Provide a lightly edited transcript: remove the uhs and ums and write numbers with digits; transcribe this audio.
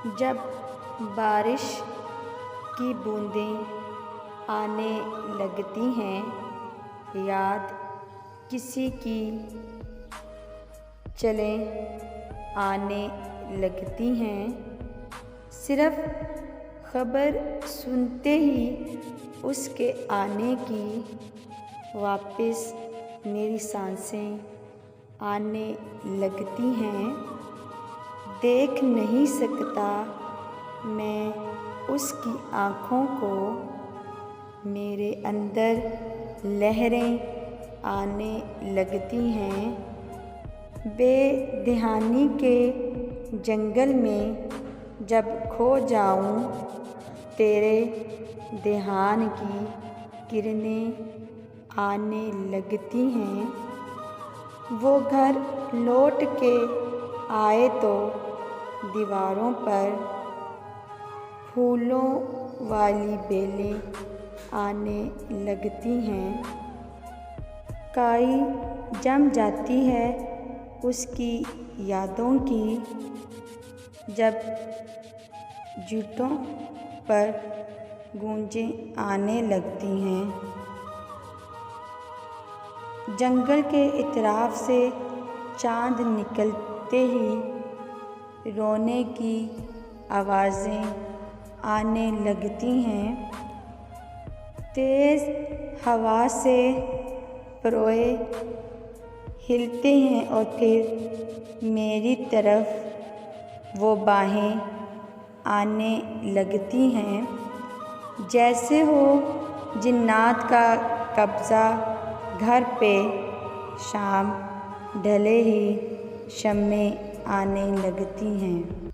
जब बारिश की बूंदें आने लगती हैं, याद किसी की चलें आने लगती हैं। सिर्फ खबर सुनते ही उसके आने की वापस मेरी सांसें आने लगती हैं। देख नहीं सकता मैं उसकी आँखों को, मेरे अंदर लहरें आने लगती हैं। बेध्यानी के जंगल में जब खो जाऊं, तेरे ध्यान की किरणें आने लगती हैं। वो घर लौट के आए तो दीवारों पर फूलों वाली बेलें आने लगती हैं। काई जम जाती है उसकी यादों की, जब जुटों पर गूंजें आने लगती हैं। जंगल के इतराफ से चाँद निकलते ही रोने की आवाज़ें आने लगती हैं। तेज़ हवा से परोए हिलते हैं और फिर मेरी तरफ वो बाहें आने लगती हैं। जैसे हो जिन्नात का कब्ज़ा घर पे, शाम ढले ही शम्में आने लगती हैं।